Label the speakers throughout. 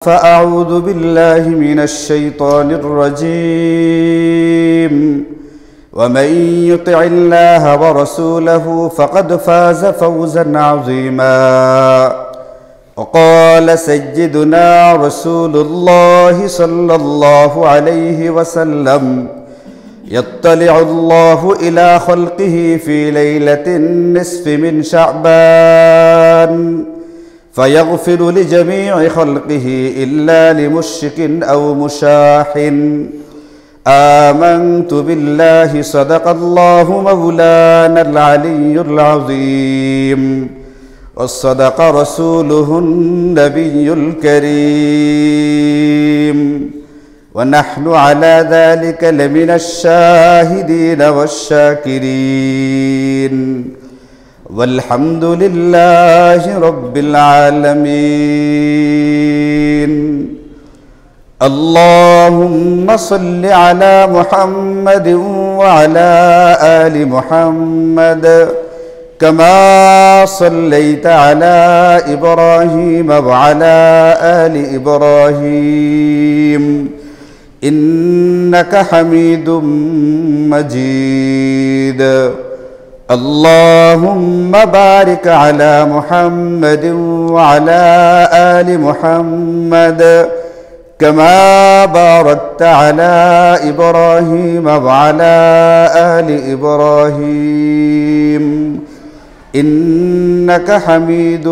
Speaker 1: فأعوذ بالله من الشيطان الرجيم ومن يطع الله ورسوله فقد فاز فوزا عظيما وقال سيدنا رسول الله صلى الله عليه وسلم يطلع الله إلى خلقه في ليلة النصف من شعبان فيغفر لجميع خلقه إلا لمشرك أو مشاح آمنت بالله صدق الله مولانا العلي العظيم وصدق رسوله النبي الكريم ونحن على ذلك لمن الشاهدين والشاكرين والحمد لله رب العالمين اللهم صل على محمد وعلى آل محمد كما صليت على إبراهيم وعلى آل إبراهيم إنك حميد مجيد اللهم بارك على محمد وعلى آل محمد كما باركت على إبراهيم وعلى آل إبراهيم إنك حميد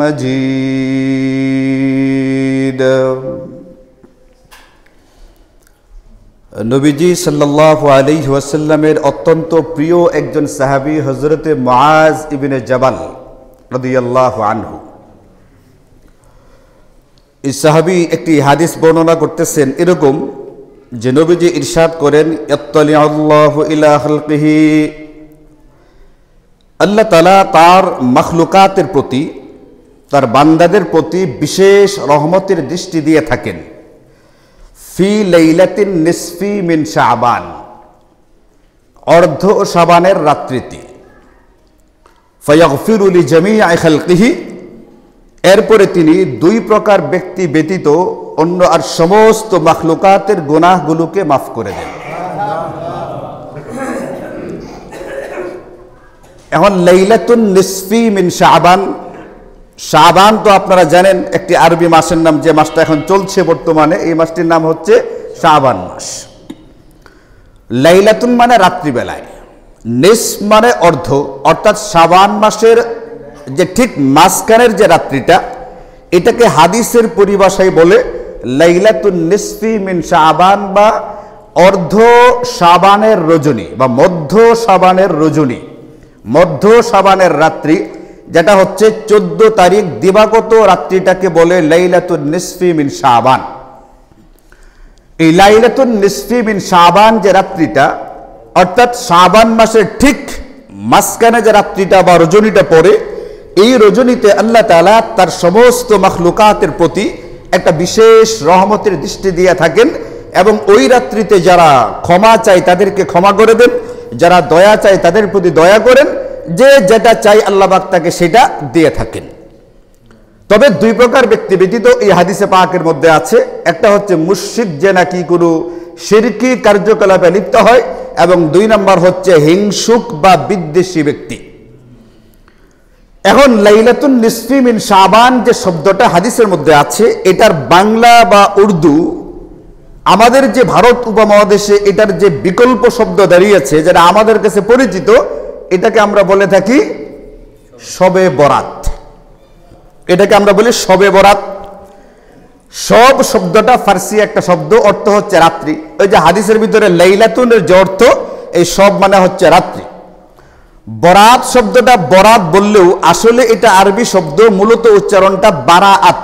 Speaker 1: مجيد নবীজি সাল্লাল্লাহু আলাইহি ওয়াসাল্লামের অত্যন্ত প্রিয় একজন সাহাবী হযরতে মুআজ ইবনে জাবাল রাদিয়াল্লাহু আনহু। এই সাহাবী একটি হাদিস বর্ণনা করতেছেন এরকম যে নবীজি ইরশাদ করেন ইয়াত্তালিউল্লাহু ইলা খালকিহি, আল্লাহ তাআলা তার মাখলুকাতের প্রতি, তার বান্দাদের প্রতি বিশেষ রহমতের দৃষ্টি দিয়ে থাকেন ফি লাইলাতিন নিসফি মিন শাবান, অর্ধ শাবানের রাত্রিতে। ফায়াগফিরু লিজামিই খালকিহি, এরপরে তিনি দুই প্রকার ব্যক্তি ব্যতীত অন্য আর সমস্ত মাখলুকাতের গুনাহগুলোকে মাফ করে দেন। এখন লাইলাতুন নিসফি মিন শাবান, শাবান তো আপনারা জানেন একটি আরবি মাসের নাম, যে মাসটা এখন চলছে বর্তমানে, এই মাসটির নাম হচ্ছে শাবান মাস। লাইলাতুন মানে রাত্রিবেলায়, নিস মানে অর্ধ, অর্থাৎ শাবান মাসের যে ঠিক মাঝখানের যে রাত্রিটা, এটাকে হাদিসের পরিভাষায় বলে লাইলাতুন নিসফি মিন শাবান, বা অর্ধ শাবানের রজনী বা মধ্য শাবানের রজনী, মধ্য শাবানের রাত্রি, যেটা হচ্ছে 14 তারিখ দিবাগত রাত্রিটাকে বলে লাইলাতুন নিসফি মিন শাবান। এই লাইলাতুন নিসফি মিন শাবান যে রাত্রিটা, অর্থাৎ শাবান মাসের ঠিক মাঝখানে যে রাত্রিটা বা রজনীটা পড়ে, এই রজনীতে আল্লাহ তাআলা তার সমস্ত মাখলুকাতের প্রতি একটা বিশেষ রহমতের দৃষ্টি দিয়ে থাকেন, এবং ওই রাত্রিতে যারা ক্ষমা চায় তাদেরকে ক্ষমা করে দেন, যারা দয়া চায় তাদের প্রতি দয়া করেন, যে যেটা চাই আল্লাহ পাক তাকে সেটা দিয়ে থাকেন। তবে দুই প্রকার ব্যক্তি ব্যতীত এই হাদিসে পাকের মধ্যে আছে। একটা হচ্ছে মুশরিক, যে নাকি কোনো শিরকি কার্যকলাপে লিপ্ত হয়, এবং দুই নম্বর হচ্ছে হিংসুক বা বিদ্বেষী ব্যক্তি। এখন লাইলাতুন নিসফি মিন শাবান যে শব্দটা হাদিসের মধ্যে আছে, এটার বাংলা বা উর্দু আমাদের যে ভারত উপমহাদেশে এটার যে বিকল্প শব্দ দাঁড়িয়েছে, যেটা আমাদের কাছে পরিচিত, এটাকে আমরা বলে থাকি শবে বরাত। এটাকে আমরা বলি শবে বরাত। সব শব্দটা ফার্সি একটা শব্দ, অর্থ হচ্ছে রাত্রি। ওই যে হাদিসের ভিতরে লাইলাতুনের যে অর্থ, এই সব মানে হচ্ছে রাত্রি। বরাত শব্দটা বরাত বললেও আসলে এটা আরবি শব্দ, মূলত উচ্চারণটা বারাআত।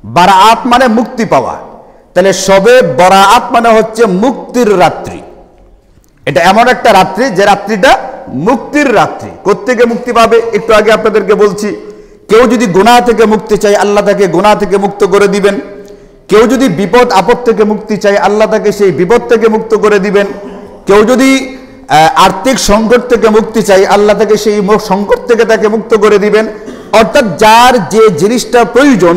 Speaker 1: বারাআত মানে মুক্তি পাওয়া। তাহলে শবে বরাআত মানে হচ্ছে মুক্তির রাত্রি। এটা এমন একটা রাত্রি যে রাত্রিটা মুক্তির রাত্রি। কোত্থেকে মুক্তি পাবে একটু আগে আপনাদেরকে বলছি। কেউ যদি গুনাহ থেকে মুক্তি চায়, আল্লাহ তাকে গুনাহ থেকে মুক্ত করে দিবেন। কেউ যদি বিপদ আপদ থেকে মুক্তি চায়, আল্লাহ তাকে সেই বিপদ থেকে মুক্ত করে দিবেন। কেউ যদি আর্থিক সংকট থেকে মুক্তি চাই, আল্লাহ তাকে সেই সংকট থেকে তাকে মুক্ত করে দিবেন। অর্থাৎ যার যে জিনিসটা প্রয়োজন,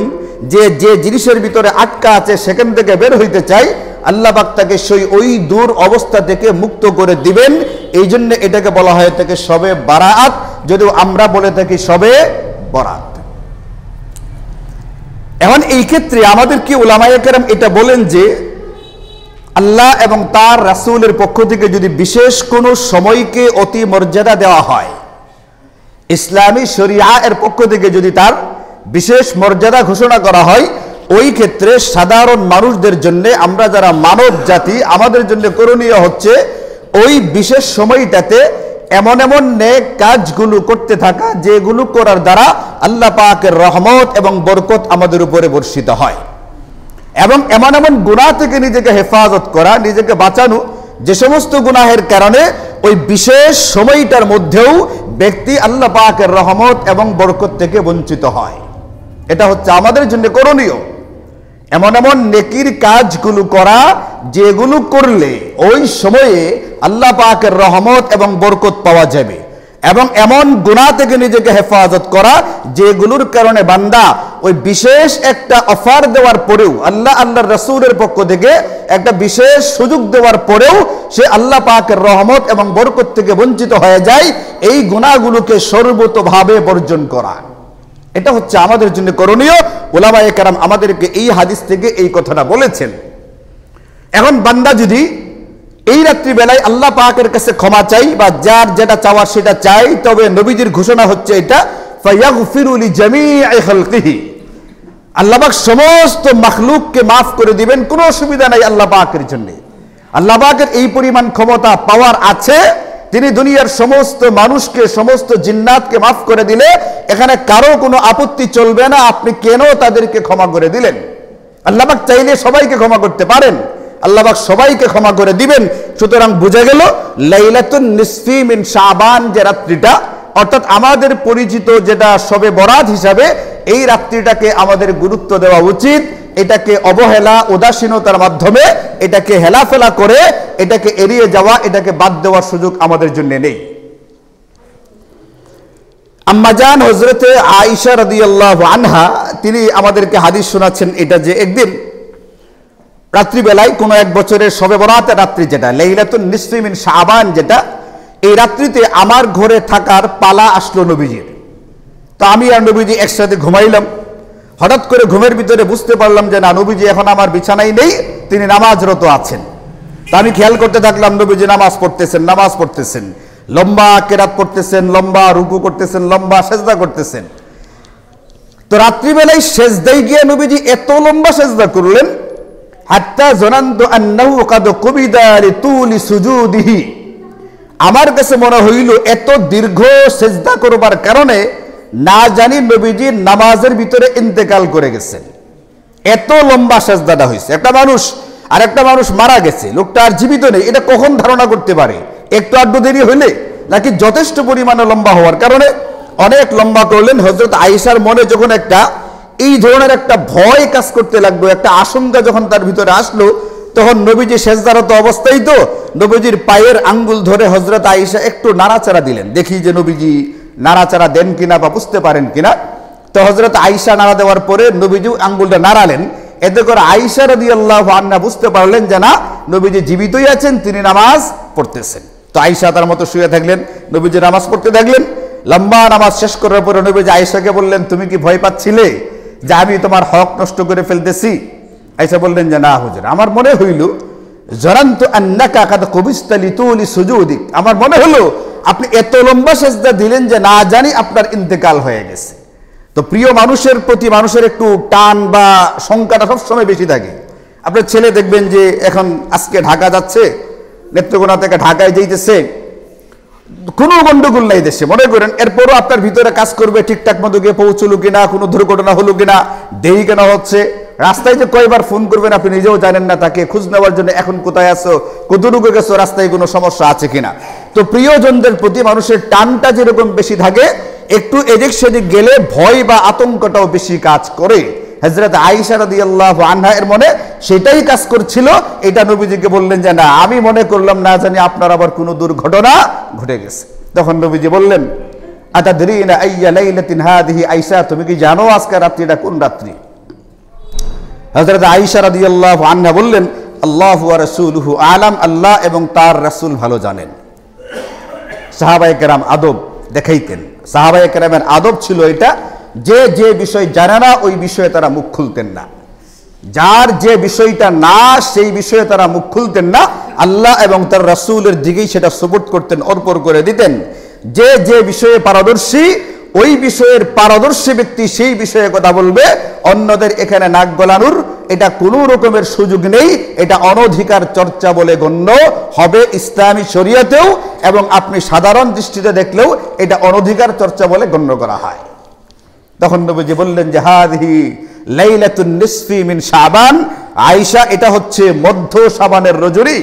Speaker 1: যে যে জিনিসের ভিতরে আটকা আছে সেখান থেকে বের হইতে চাই, আল্লাহ পাক তাকে সেই ওই দূর অবস্থা থেকে মুক্ত করে দিবেন। এই জন্য এটাকে বলা হয় থেকে শবে বারাত, যদিও আমরা বলে থাকি শবে বরাত। এখন এই ক্ষেত্রে আমাদেরকে উলামায়ে কেরাম এটা বলেন যে আল্লাহ এবং তার রাসূলের পক্ষ থেকে যদি বিশেষ কোনো সময়কে অতি মর্যাদা দেওয়া হয়, ইসলামী শরিয়া এর পক্ষ থেকে যদি তার বিশেষ মর্যাদা ঘোষণা করা হয়, ওই ক্ষেত্রে সাধারণ মানুষদের জন্য, আমরা যারা মানব জাতি, আমাদের জন্য করণীয় হচ্ছে ওই বিশেষ সময়টাতে এমন এমন নেক কাজগুলো করতে থাকা যেগুলো করার দ্বারা আল্লাহ পাকের রহমত এবং বরকত আমাদের উপরে বর্ষিত হয়, এবং এমন এমন গুনাহ থেকে নিজেকে হেফাজত করা, নিজেকে বাঁচানো যে সমস্ত গুনাহের কারণে ওই বিশেষ সময়টার মধ্যেও ব্যক্তি আল্লাহ পাকের রহমত এবং বরকত থেকে বঞ্চিত হয়। এটা হচ্ছে আমাদের জন্য করণীয়, এমন এমন নেকির কাজগুলো করা যেগুলো করলে ওই সময়ে আল্লাহ পাকের রহমত এবং বরকত পাওয়া যাবে, এবং এমন গুনাহ থেকে নিজেকে হেফাজত করা যেগুলোর কারণে বান্দা ওই বিশেষ একটা অফার দেওয়ার পরেও, আল্লাহর রাসূলের পক্ষ থেকে একটা বিশেষ সুযোগ দেওয়ার পরেও সে আল্লাহ পাকের রহমত এবং বরকত থেকে বঞ্চিত হয়ে যায়। এই গুনাহগুলোকে সর্বতোভাবে বর্জন করা, এটা হচ্ছে আমাদের জন্য করণীয়। উলামায়ে কেরাম আমাদেরকে এই হাদিস থেকে এই কথাটা বলেছেন। এখন বান্দা যদি এই রাত্রিবেলায় আল্লাহ পাকের কাছে ক্ষমা চাই, বা যার যেটা চাওয়ার সেটা চাই, তবে নবীজির ঘোষণা হচ্ছে এটা, ফায়াগফিরু লিজামিই খালকিহি, আল্লাহ পাক সমস্ত মাখলুককে মাফ করে দিবেন, কোনো অসুবিধা নাই আল্লাহ পাকের জন্য। আল্লাহ পাকের এই পরিমাণ ক্ষমতা পাওয়ার আছে, তিনি দুনিয়ার সমস্ত মানুষকে, সমস্ত জিন্নাতকে মাফ করে দিলে এখানে কারো কোনো আপত্তি চলবে না। আপনি কেন তাদেরকে ক্ষমা করে দিলেন? আল্লাহ পাক চাইলে সবাইকে ক্ষমা করতে পারেন, আল্লাহ পাক সবাইকে ক্ষমা করে দিবেন। সুতরাং বোঝা গেল লাইলাতুন নিসফি মিন শাবান যে রাত্রিটা, অর্থাৎ আমাদের পরিচিত যেটা শবে বরাত হিসাবে, এই রাত্রিটাকে আমাদের গুরুত্ব দেওয়া উচিত। এটাকে অবহেলা, উদাসীনতার মাধ্যমে, এটাকে হেলাফেলা করে, এটাকে এড়িয়ে যাওয়া, এটাকে বাদ দেওয়ার সুযোগ আমাদের জন্য নেই। আম্মাজান হযরতে আয়েশা রাদিয়াল্লাহু আনহা তিনি আমাদেরকে হাদিস শোনাচ্ছেন, এটা যে একদিন রাত্রিবেলায় কোনো এক বছরের শবে বরাতের রাত্রি, যেটা লাইলাতুন নিসফি মিন শাবান, যেটা এই রাত্রিতে আমার ঘরে থাকার পালা আসলো নবীজির। তো আমি আর নবীজি একসাথে ঘুমাইলাম। হঠাৎ করে ঘুমের ভিতরে বুঝতে পারলাম যে না, নবীজি এখন আমার বিছানায় নেই, তিনি নামাজরত আছেন। তা আমি খেয়াল করতে থাকলাম, নবীজি নামাজ পড়তেছেন, লম্বা কেরাত পড়তেছেন, লম্বা রুকু করতেছেন, লম্বা সেজদা করতেছেন। তো রাত্রিবেলায় সেজদায় গিয়ে নবীজি এত লম্বা সেজদা করলেন, হাত্তা জানান্তু আন্নাহু কাদ কুবিদা লিতুলি সুজুদিহি, আমার কাছে মনে হইল এত দীর্ঘ সেজদা করবার কারণে না জানি নবীজির নামাজের ভিতরে ইন্তেকাল করে গেছেন। এত লম্বা সেজদাটা হয়েছে। একটা মানুষ আর একটা মানুষ মারা গেছে, লোকটা আর জীবিত নেই, এটা কখন ধারণা করতে পারে? একটু আধটু দেরি হইলে, নাকি যথেষ্ট পরিমাণে লম্বা হওয়ার কারণে? অনেক লম্বা করলেন। হযরত আয়েশার মনে যখন একটা এই ধরনের একটা ভয় কাজ করতে লাগলো, একটা আশঙ্কা যখন তার ভিতরে আসলো, তখন নবীজি সেজদারত অবস্থায়, তো নবীজির পায়ের আঙ্গুল ধরে হযরত আয়েশা একটু নাড়াচাড়া দিলেন, দেখি যে নবীজি নাড়াচাড়া দেন কিনা বা বুঝতে পারেন কিনা। তো হযরত আয়েশা নাড়া দেওয়ার পরে নবীজি আঙ্গুলটা নাড়ালেন। এতে করে আয়েশা রাদিয়াল্লাহু আনহা বুঝতে পারলেন যে না, নবীজি জীবিতই আছেন, তিনি নামাজ পড়তেছেন। তো আয়েশা তার মতো শুয়ে থাকলেন, নবীজি নামাজ পড়তে থাকলেন। লম্বা নামাজ শেষ করার পরে নবীজি আয়েশাকে বললেন, তুমি কি ভয় পাচ্ছিলে যে আমি তোমার হক নষ্ট করে ফেলতেছি? আয়েশা বললেন যে না হুজুর, আমার মনে হইল জানান্তু আন্নাকা কাদ কুবিস্তা লিতুলি সুজুদিক, আমার মনে হলো আপনি এত লম্বা সেজদা দিলেন যে না জানি আপনার ইন্তেকাল হয়ে গেছে। তো প্রিয় মানুষের প্রতি মানুষের একটু টান বা শঙ্কাটা সবসময় বেশি থাকে। আপনার ছেলে দেখবেন যে এখন আজকে ঢাকা যাচ্ছে, নেত্রকোনা থেকে ঢাকায় যাইতেছে, কোনো গন্ডগোল নাই দেশে, মনে করেন, এরপরও আপনার ভিতরে কাজ করবে ঠিকঠাক মতো গিয়ে পৌঁছলো কিনা, কোনো দুর্ঘটনা হলো কিনা, দেরি কেন হচ্ছে। রাস্তায় যে কয়বার ফোন করবেন আপনি নিজেও জানেন না, তাকে খোঁজ নেওয়ার জন্য এখন কোথায় আছো, কতটুকু গেছো, রাস্তায় কোনো সমস্যা আছে কিনা। তো প্রিয়জনদের প্রতি মানুষের টানটা যেরকম বেশি থাকে, একটু এদিক সেদিক গেলে ভয় বা আতঙ্কটাও বেশি কাজ করে। হযরত আয়েশা রাদিয়াল্লাহু আনহা এর মনে সেটাই কাজ করছিল। এটা নবীজিকে বললেন যে না, আমি মনে করলাম না জানি আপনার আবার কোনো দুর্ঘটনা ঘটে গেছে। তখন নবীজি বললেন, আতাদরিনা আইয়া লাইলাতিন হাদিহি, আয়েশা তুমি কি জানো আজকে রাত্রিটা কোন রাত্রি? হযরত আয়েশা রাদিয়াল্লাহু আনহা বললেন, আল্লাহু ওয়া রাসূলুহু আলাম, আল্লাহ এবং তার রাসূল ভালো জানেন। সাহাবায়ে কেরাম আদব দেখাইতেন। সাহাবায়ে কেরামের আদব ছিল এটা, যে যে বিষয় জানে না ওই বিষয়ে তারা মুখ খুলতেন না। যার যে বিষয়টা না সেই বিষয়ে তারা মুখ খুলতেন না, আল্লাহ এবং তার রাসূলের দিকেই সেটা সাপোর্ট করতেন, অর্পণ করে দিতেন। যে যে বিষয়ে পারদর্শী ওই বিষয়ের পারদর্শী ব্যক্তি সেই বিষয়ে কথা বলবে, অন্যদের এখানে নাক গলানোর এটা কোনো রকমের সুযোগ নেই। এটা অনধিকার চর্চা বলে গণ্য হবে ইসলামী শরীয়তেও, এবং আপনি সাধারণ দৃষ্টিতে দেখলেও এটা অনধিকার চর্চা বলে গণ্য করা হয়। তখন নবীজি বললেন যে হাদিহি লাইলাতুন নিসফি মিন শাবান, আয়েশা এটা হচ্ছে মধ্য শাবানের রজনী।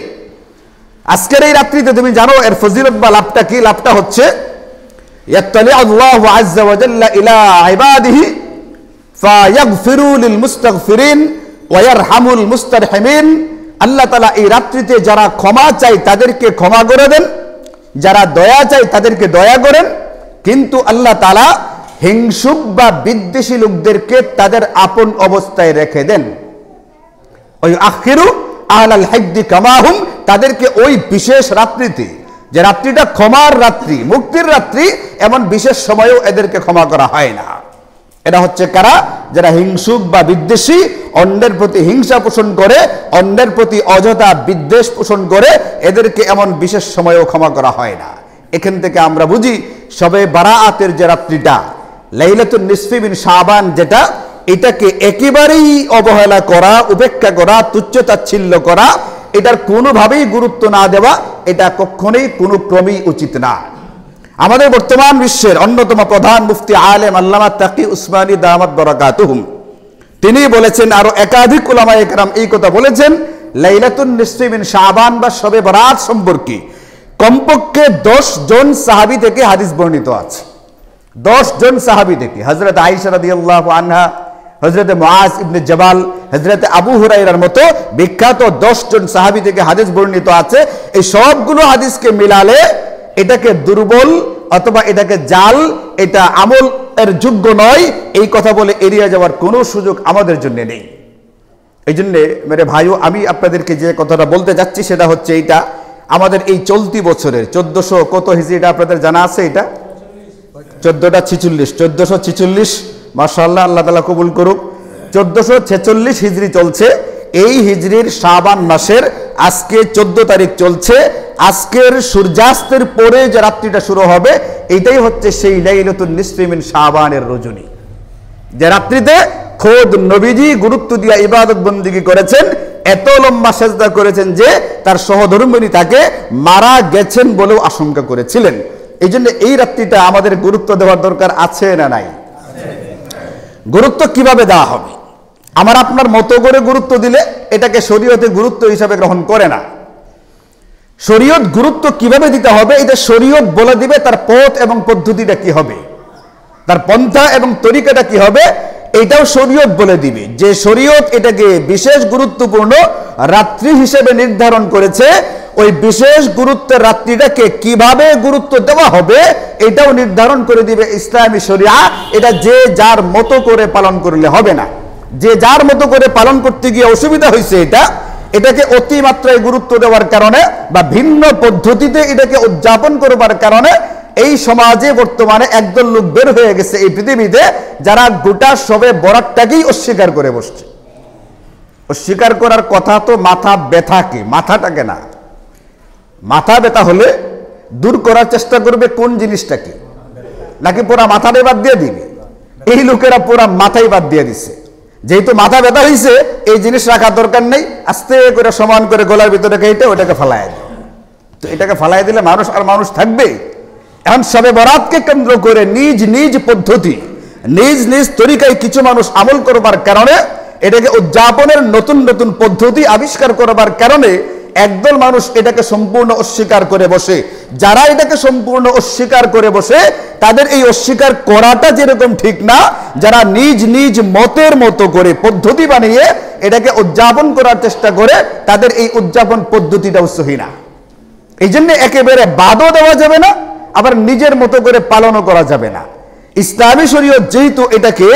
Speaker 1: আজকের এই রাত্রিতে তুমি জানো এর ফজিলত বা লাভটা কি? লাভটা হচ্ছে ইয়াত্তালি আল্লাহু আযজা ওয়া জাল্লা ইলা ইবাদিহি ফায়াগফিরু লিল মুস্তাগফিরিন ওয়া ইয়ারহামুল মুস্তারহিমিন। আল্লাহ তাআলা এই রাত্রিতে যারা ক্ষমা চায় তাদেরকে ক্ষমা করে দেন, যারা দয়া চায় তাদেরকে দয়া করেন, কিন্তু আল্লাহ তাআলা হিংসুক বা বিদ্বেষী লোকদেরকে তাদের আপন অবস্থায় রেখে দেন। ওই আখিরু আহলাল হিদ্দি কামাহুম, তাদেরকে ওই বিশেষ রাত্রিতে, যে রাত্রিটা ক্ষমার রাত্রি, মুক্তির রাত্রি, এমন বিশেষ সময়েও এদেরকে ক্ষমা করা হয় না। এটা হচ্ছে কারা? যারা হিংসুক বা বিদ্বেষী, অন্যের প্রতি হিংসা পোষণ করে, অন্যের প্রতি অযথা বিদ্বেষ পোষণ করে, এদেরকে এমন বিশেষ সময়েও ক্ষমা করা হয় না। এখান থেকে আমরা বুঝি শবে বারাআতের যে রাত্রিটা লাইলাতুন নিসফি মিন শাবান, যেটা এটাকে একেবারেই অবহেলা করা, উপেক্ষা করা, তুচ্ছ তাচ্ছিল্য করা, এটার কোনোভাবেই গুরুত্ব না দেওয়া, এটা কখনোই কোনো ক্রমেই উচিত না। আমাদের বর্তমান বিশ্বের অন্যতম প্রধান মুফতি আলেম আল্লামা তাকি উসমানী দামাত বারাকাতুহুম, তিনি বলেছেন, আরো একাধিক উলামায়ে কেরাম এই কথা বলেছেন, লাইলাতুন নিসফি মিন শাবান বা শবে বরাত সম্পর্কে কমপক্ষে 10 জন সাহাবী থেকে হাদিস বর্ণিত আছে। 10 জন সাহাবী থেকে, হযরত আয়েশা রাদিয়াল্লাহু আনহা, হযরত মুআজ ইবনে জাবাল, হযরত আবু হুরায়রার মতো বিখ্যাত 10 জন সাহাবী থেকে হাদিস বর্ণিত আছে। এই সবগুলো হাদিসকে মিলালে এটাকে দুর্বল অথবা এটাকে জাল, এটা আমল এর যোগ্য নয়, এই কথা বলে এড়িয়ে যাওয়ার কোনো সুযোগ আমাদের জন্য নেই। এই জন্য মেরে ভাইও, আমি আপনাদেরকে যে কথাটা বলতে যাচ্ছি সেটা হচ্ছে এইটা, আমাদের এই চলতি বছরের 1400 কত হিজরি, এটা আপনাদের জানা আছে? এটা 1446 মাশাআল্লাহ, আল্লাহ তাআলা কবুল করুক। 1446 হিজরি চলছে। এই হিজরির শাবান মাসের আজকে 14 তারিখ চলছে। আজকের সূর্যাস্তের পরে যে রাত্রিটা শুরু হবে, এটাই হচ্ছে সেই লাইলাতুন নিসফি মিন শাবানের রজনী, যে রাত্রিতে খোদ নবীজি গুরুত্ব দিয়ে ইবাদত বন্দেগী করেছেন, এত লম্বা সেজদা করেছেন যে তার সহধর্মিণী তাকে মারা গেছেন বলেও আশঙ্কা করেছিলেন। এই জন্য এই রাত্রিটা আমাদের গুরুত্ব দেওয়ার দরকার আছে না নাই? গুরুত্ব কিভাবে দেওয়া হবে? আমার আপনার মতো করে গুরুত্ব দিলে এটাকে শরীয়তে গুরুত্ব হিসাবে গ্রহণ করে না। শরীয়ত গুরুত্ব কিভাবে দিতে হবে, এটা শরীয়ত বলে দিবে। তার পথ এবং পদ্ধতিটা কি হবে, তার পন্থা এবং তরিকাটা কি হবে, এটাও শরীয়ত বলে দিবে। যে শরীয়ত এটাকে বিশেষ গুরুত্বপূর্ণ রাত্রি হিসেবে নির্ধারণ করেছে, ওই বিশেষ গুরুত্বের রাত্রিটাকে কিভাবে গুরুত্ব দেওয়া হবে এটাও নির্ধারণ করে দিবে ইসলামী শরিয়া। এটা যে যার মতো করে পালন করলে হবে না। যে যার মতো করে পালন করতে গিয়ে অসুবিধা হয়েছে, এটাকে অতিমাত্রায় গুরুত্ব দেওয়ার কারণে বা ভিন্ন পদ্ধতিতে এটাকে উদযাপন করবার কারণে এই সমাজে বর্তমানে একদল লোক বের হয়ে গেছে এই পৃথিবীতে, যারা গোটা শবে বরাতটাকেই অস্বীকার করে বসছে। অস্বীকার করার কথা তো মাথা ব্যথাকে, মাথাটাকে না। মাথা ব্যথা হলে দূর করার চেষ্টা করবে কোন জিনিসটাকে, নাকি পুরা মাথাটাই বাদ দিয়ে দিবে? এই লোকেরা পুরা মাথাই বাদ দিয়ে দিচ্ছে। যেহেতু মাথা ব্যথা হয়েছে, এই জিনিস রাখার দরকার নেই, আস্তে করে সমান করে গলার ভিতরে কেটে ওটাকে ফালাই দেয়। তো এটাকে ফালাই দিলে মানুষ আর মানুষ থাকবে? এখন শবে বরাতকে কেন্দ্র করে নিজ নিজ পদ্ধতি, নিজ নিজ তরিকায় কিছু মানুষ আমল করবার কারণে, এটাকে উদযাপনের নতুন নতুন পদ্ধতি আবিষ্কার করবার কারণে একদল মানুষ এটাকে সম্পূর্ণ অস্বীকার করে বসে। যারা এটাকে সম্পূর্ণ অস্বীকার করে বসে, তাদের এই অস্বীকার করাটা যেরকম ঠিক না, যারা নিজ নিজ মতের মতো করে পদ্ধতি বানিয়ে এটাকে উদযাপন করার চেষ্টা করে, তাদের এই উদযাপন পদ্ধতিটাও সহি না। এই জন্য একেবারে বাদও দেওয়া যাবে না, আবার নিজের মতো করে পালনও করা যাবে না। ইসলামী শরীয়ত যেহেতু এটাকে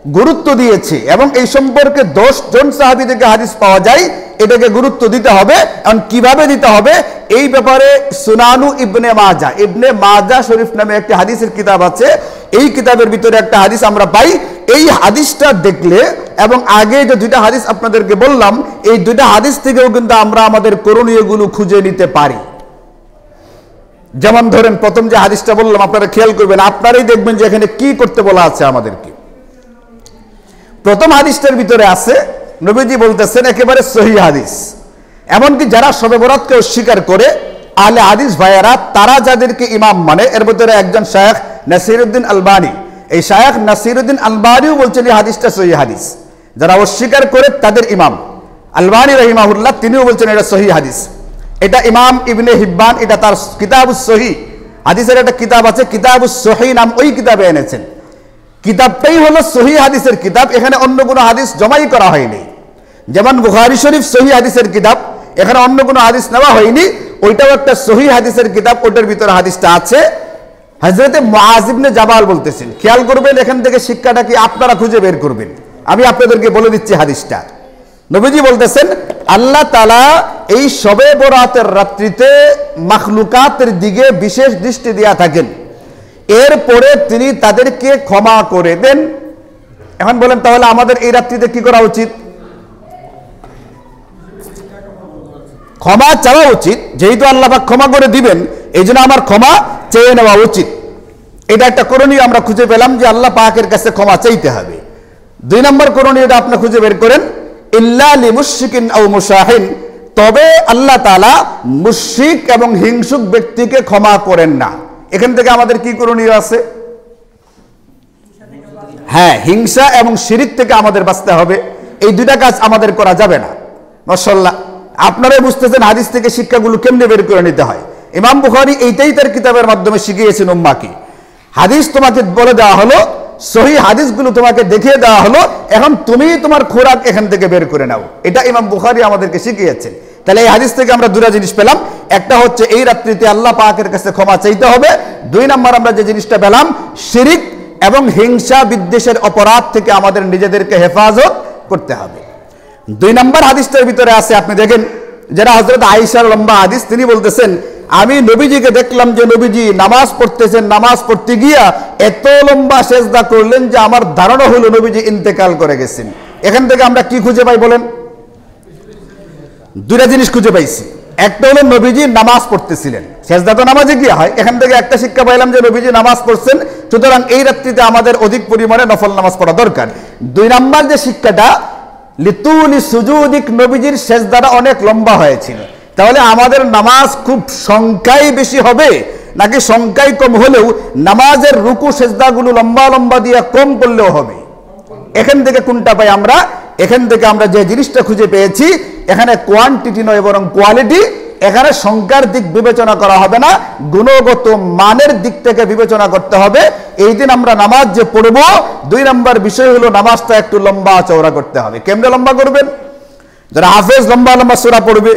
Speaker 1: গুরুত্ব দিয়েছে এবং এই সম্পর্কে 10 জন সাহাবী থেকে হাদিস পাওয়া যায়, এটাকে গুরুত্ব দিতে হবে। এবং কিভাবে দিতে হবে এই ব্যাপারে সুনানু ইবনে মাজা শরীফ নামে একটি হাদিসের কিতাব আছে, এই কিতাবের ভিতরে একটা হাদিস আমরা পাই। এই হাদিসটা দেখলে এবং আগে যে দুইটা হাদিস আপনাদেরকে বললাম, এই দুইটা হাদিস থেকেও কিন্তু আমরা আমাদের করণীয়গুলো খুঁজে নিতে পারি। যেমন ধরেন প্রথম যে হাদিসটা বললাম, আপনারা খেয়াল করবেন, আপনারাই দেখবেন যে এখানে কি করতে বলা আছে আমাদেরকে। প্রথম হাদিসটার ভিতরে আছে নবীজি বলতেছেন একেবারে সহিহ হাদিস, এমনকি যারা শবে বরাতকে অস্বীকার করে আহলে হাদিস ভাইয়ারা, তারা যাদেরকে ইমাম মানে, এর ভিতরে একজন শায়েখ নাসিরউদ্দিন আলবানী, এই শায়েখ নাসিরউদ্দিন আলবানীও বলছেন এই হাদিসটা সহিহ হাদিস। যারা অস্বীকার করে তাদের ইমাম আলবানী রাহিমাহুল্লাহ তিনিও বলছেন এটা সহিহ হাদিস। এটা ইমাম ইবনে হিব্বান, এটা তার কিতাবুস সহিহ হাদিসের একটা কিতাব আছে, কিতাবুস সহিহ নাম ওই কিতাবে এনেছেন। কিতাবটাই হলো সহিহ হাদিসের কিতাব, এখানে অন্য কোনো হাদিস জমাই করা হয়নি। যেমন বুখারী শরীফ সহিহ হাদিসের কিতাব, এখানে অন্য কোনো হাদিস নেওয়া হয়নি, ওইটাও একটা সহিহ হাদিসের কিতাব, ওটার ভিতরে হাদিসটা আছে। হযরতে মুআয ইবনে জাবাল বলতেছেন, খেয়াল করবেন এখান থেকে শিক্ষাটা কি আপনারা খুঁজে বের করবেন, আমি আপনাদেরকে বলে দিচ্ছি হাদিসটা। নবীজি বলতেছেন আল্লাহ তাআলা এই শবে বরাতের রাত্রিতে মাখলুকাতের দিকে বিশেষ দৃষ্টি দিয়া থাকেন, এরপরে তিনি তাদেরকে ক্ষমা করে দেন। এখন বলেন তাহলে আমাদের এই রাত্রিতে কি করা উচিত? ক্ষমা চাওয়া উচিত, যেহেতু আল্লাহ পাক ক্ষমা করে দিবেন এই জন্য আমার ক্ষমা চেয়ে নেওয়া উচিত। এটা একটা করণীয় আমরা খুঁজে পেলাম যে আল্লাহ পাকের কাছে ক্ষমা চাইতে হবে। 2 নম্বর করণীয়টা আপনি খুঁজে বের করেন, ইল্লা লিমুশরিকিন আও মুশাহিন, তবে আল্লাহ তাআলা মুশরিক এবং হিংসুক ব্যক্তিকে ক্ষমা করেন না। এখান থেকে আমাদের কি করণীয় আছে? হ্যাঁ, হিংসা এবং শিরিক থেকে আমাদের বাঁচতে হবে। এই দুইটা কাজ আমাদের করা যাবে না। মাশাআল্লাহ, আপনারাই বুঝতেছেন হাদিস থেকে শিক্ষাগুলো কেমনে বের করে নিতে হয়। ইমাম বুখারী এইটাই তার কিতাবের মাধ্যমে শিখিয়েছেন উম্মাহকে। হাদিস তোমাকে বলে দেওয়া হলো, সহিহ হাদিসগুলো তোমাকে দেখিয়ে দেওয়া হলো, এখন তুমি তোমার খোরাক এখান থেকে বের করে নাও। এটা ইমাম বুখারী আমাদেরকে শিখিয়েছেন। তাহলে এই হাদিস থেকে আমরা দুটো জিনিস পেলাম, একটা হচ্ছে এই রাত্রিতে আল্লাহ পাকের কাছে ক্ষমা চাইতে হবে। 2 নম্বর আমরা যে জিনিসটা পেলাম, শিরিক এবং হিংসা বিদ্বেষের অপরাধ থেকে আমাদের নিজেদেরকে হেফাজত করতে হবে। 2 নম্বর হাদিসটার ভিতরে আছে, আপনি দেখেন, যারা হযরত আয়েশার লম্বা হাদিস, তিনি বলতেছেন আমি নবীজিকে দেখলাম যে নবীজি নামাজ পড়তেছেন, নামাজ পড়তে গিয়া এত লম্বা সেজদা করলেন যে আমার ধারণা হলো নবীজি ইন্তেকাল করে গেছেন। এখান থেকে আমরা কি খুঁজে পাই বলেন? 2টা জিনিস খুঁজে পাইছি। একটা হলো নবীজি নামাজ পড়তেছিলেন, সেজদা তো নামাজে গিয়া হয়, এখান থেকে একটা শিক্ষা পাইলাম যে নবীজি নামাজ পড়ছেন, সুতরাং এই রাত্রিতে আমাদের অধিক পরিমাণে নফল নামাজ পড়া দরকার। 2 নম্বর যে শিক্ষাটা, লিতুলি সুজুদিক, নবীজির সেজদাটা অনেক লম্বা হয়েছিল, তাহলে আমাদের নামাজ খুব সংখ্যায় বেশি হবে নাকি সংখ্যায় কম হলেও নামাজের রুকু সেজদাগুলো লম্বা লম্বা দিয়ে কম করলেও হবে? এখান থেকে কোনটা পাই আমরা? এখান থেকে আমরা যে জিনিসটা খুঁজে পেয়েছি, এখানে কোয়ান্টিটি নয় বরং কোয়ালিটি। এখানে সংখ্যার দিক বিবেচনা করা হবে না, গুণগত মানের দিক থেকে বিবেচনা করতে হবে। এই দিন আমরা নামাজ যে পড়ব, 2 নম্বর বিষয় হলো নামাজটা একটু লম্বা চওড়া করতে হবে। কেমনে লম্বা করবেন? যারা হাফেজ লম্বা লম্বা সূরা পড়বে,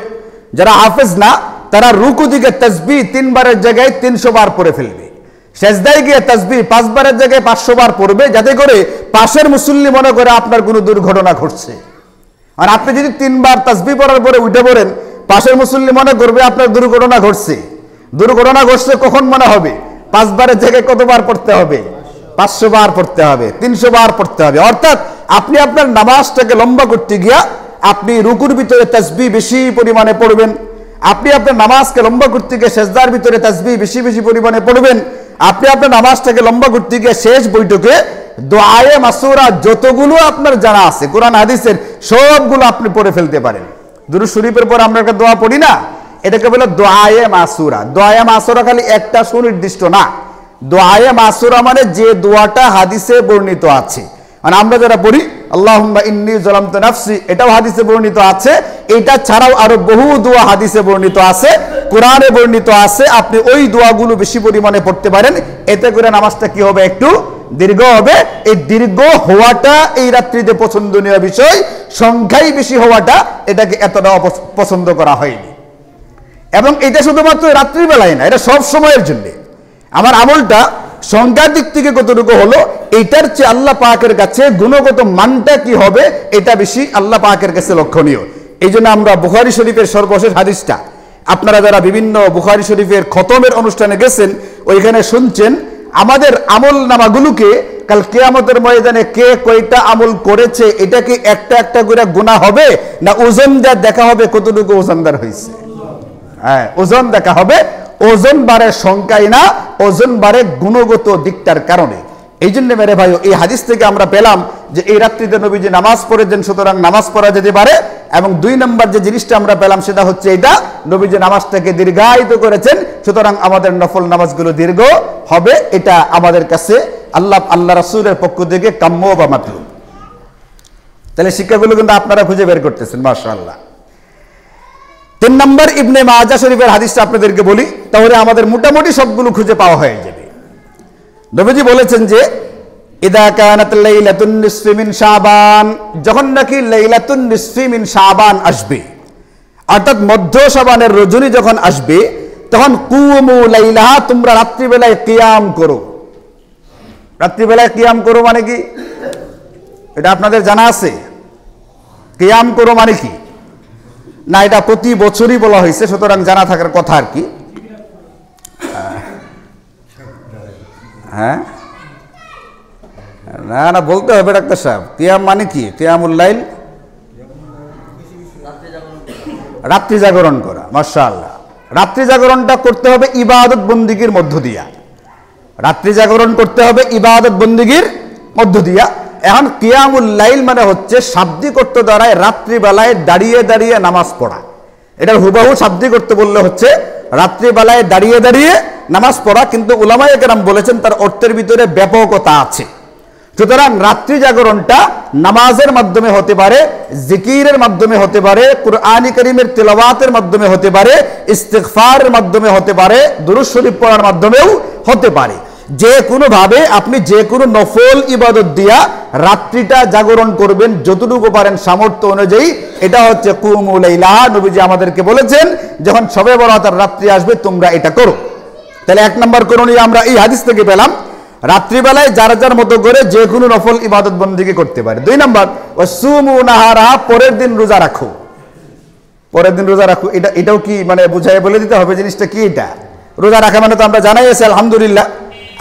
Speaker 1: যারা হাফেজ না তারা রুকু দিকে তাসবিহ 3 বারের জায়গায় 300 বার পড়ে ফেলবে, সেজদায় গিয়ে তাসবিহ 5 বারের জায়গায় 500 বার পড়বে, যাতে করে পাশের মুসল্লি মনে করে আপনার কোনো দুর্ঘটনা ঘটছে। আর আপনি যদি 3 বার তাসবিহ পড়ার পরে উঠে পড়েন, পাশের মুসল্লি মনে করবে আপনার দুর্ঘটনা ঘটছে। দুর্ঘটনা ঘটছে কখন মনে হবে? 5 বারের জায়গায় কতবার পড়তে হবে? 500 বার পড়তে হবে, 300 বার পড়তে হবে। অর্থাৎ আপনি আপনার নামাজটাকে লম্বা করতে গিয়া আপনি রুকুর ভিতরে তাসবিহ বেশি পরিমাণে পড়বেন, আপনি আপনার নামাজকে লম্বা করতে গিয়ে সেজদার ভিতরে তাসবিহ বেশি বেশি পরিমাণে পড়বেন, আপনি আপনার নামাজটাকে লম্বা করতে গিয়ে শেষ বৈঠকে দোয়ায়ে মাসুরা যতগুলো আপনার জানা আছে কোরআন হাদিসের সবগুলো আপনি পড়ে ফেলতে পারেন। দুরূদ শরীফের পর আমরা একটা দোয়া পড়ি না, এটাকে বলে দোয়ায়ে মাসুরা। দোয়ায়ে মাসুরা খালি একটা সুনির্দিষ্ট না, দোয়ায়ে মাসুরা মানে যে দোয়াটা হাদিসে বর্ণিত আছে। মানে আমরা যারা পড়ি আল্লাহুম্মা ইন্নী যালামতু নাফসি, এটাও হাদিসে বর্ণিত আছে। এটা ছাড়াও আরো বহু দোয়া হাদিসে বর্ণিত আছে, কোরআনে বর্ণিত আছে। আপনি ওই দোয়াগুলো বেশি পরিমাণে পড়তে পারেন, এতে করে নামাজটা কি হবে? একটু দীর্ঘ হবে। এই দীর্ঘ হওয়াটা এই রাত্রিতে পছন্দনীয় বিষয়, সংখ্যাই বেশি হওয়াটা এটাকে এতটা পছন্দ করা হয়নি। এবং এটা শুধুমাত্র রাত্রিবেলায় না, এটা সব সময়ের জন্য। আমার আমলটা সংখ্যার দিক থেকে কতটুকু হলো, এটার চেয়ে আল্লাহ পাকের কাছে গুণগত মানটা কি হবে, এটা বেশি আল্লাহ পাকের কাছে লক্ষণীয়। এই জন্য আমরা বুখারী শরীফের সর্বশেষ হাদিসটা, আপনারা যারা বিভিন্ন বুখারী শরীফের খতমের অনুষ্ঠানে গেছেন, ওইখানে শুনছেন আমাদের আমল নামাগুলোকে কাল কিয়ামতের ময়দানে কে কয়টা আমল করেছে এটা কি একটা একটা করে গুণা হবে, না ওজনদার দেখা হবে কতটুকু ওজনদার হয়েছে? হ্যাঁ, ওজন দেখা হবে। ওজন বাড়ে সংখ্যায় না, ওজন বাড়ে গুণগত দিকটার কারণে। এই জন্য মেরে ভাই, এই হাদিস থেকে আমরা পেলাম যে এই রাত্রিতে নবীজি নামাজ পড়েছেন, সুতরাং নামাজ পড়া যেতে পারে। এবং 2 নম্বর যে জিনিসটা আমরা পেলাম সেটা হচ্ছে এটা, নবীজি নামাজটাকে দীর্ঘায়িত করেছেন, সুতরাং আমাদের নফল নামাজগুলো দীর্ঘ হবে। এটা আমাদের কাছে আল্লাহ রাসূলের পক্ষ থেকে কাম্য বা মাতলুব। তাহলে শিক্ষাগুলো কিন্তু আপনারা খুঁজে বের করতেছেন, মাশাআল্লাহ। 3 নম্বর ইবনে মাজাহ শরীফের হাদিসটা আপনাদেরকে বলি, তাহলে আমাদের মোটামুটি সবগুলো খুঁজে পাওয়া হয়ে যাবে। নবীজি বলেছেন যে ইদা কানাত লাইলাতুন নিসফি মিন শাবান, যখন নাকি লাইলাতুন নিসফি মিন শাবান আসবে, অর্থাৎ মধ্য শাবানের রজনী যখন আসবে, তখন কুমু লাইলাহা, তোমরা রাত্রিবেলায় কিয়াম করো। রাত্রিবেলায় কিয়াম করো মানে কি, এটা আপনাদের জানা আছে? কিয়াম করো মানে কি না, এটা প্রতি বছরই বলা হয়েছে, সুতরাং জানা থাকার কথা আর কি। হ্যাঁ, না না বলতে হবে ডাক্তার সাহেব, কিয়াম মানে কি? কিয়ামুল লাইল, রাত্রি জাগরণ করা। মাশাআল্লাহ, রাত্রি জাগরণটা করতে হবে ইবাদত বন্দিগির মধ্য দিয়া। রাত্রি জাগরণ করতে হবে ইবাদত বন্দিগির মধ্য দিয়া। এখন কিয়ামুল লাইল মানে হচ্ছে শাব্দিক অর্থ দ্বারায় রাত্রিবেলায় দাঁড়িয়ে দাঁড়িয়ে নামাজ পড়া। এটার হুবহু শাব্দিক অর্থ বললে হচ্ছে রাত্রিবেলায় দাঁড়িয়ে দাঁড়িয়ে নামাজ পড়া, কিন্তু উলামায়ে কেরাম বলেছেন তার অর্থের ভিতরে ব্যাপকতা আছে। সুতরাং রাত্রি জাগরণটা নামাজের মাধ্যমে হতে পারে, জিকিরের মাধ্যমে হতে পারে, কুরআনী কারীমের তেলাওয়াতের মাধ্যমে হতে পারে, ইস্তিগফারের মাধ্যমে হতে পারে, দুরূদ শরীফ পড়ার মাধ্যমেও হতে পারে। যে কোনো ভাবে আপনি যে কোনো নফল ইবাদত দিয়া রাত্রিটা জাগরণ করবেন যতটুকু পারেন সামর্থ্য অনুযায়ী। এটা হচ্ছে কুমু লাইলাহা, নবীজি আমাদেরকে বলেছেন যখন শবে বরাতের রাত্রি আসবে তোমরা এটা করো। তাহলে 1 নম্বর করণীয় আমরা এই হাদিস থেকে পেলাম, রাত্রিবেলায় যার যার মতো করে যে কোনো নফল ইবাদত বন্দেগী করতে পারে। 2 নম্বর, ওয়াসুমু নাহারা, পরের দিন রোজা রাখো। পরের দিন রোজা রাখো, এটাও কি মানে বুঝাই বলে দিতে হবে জিনিসটা কি? এটা রোজা রাখা মানে তো আমরা জানাই আছে আলহামদুলিল্লাহ।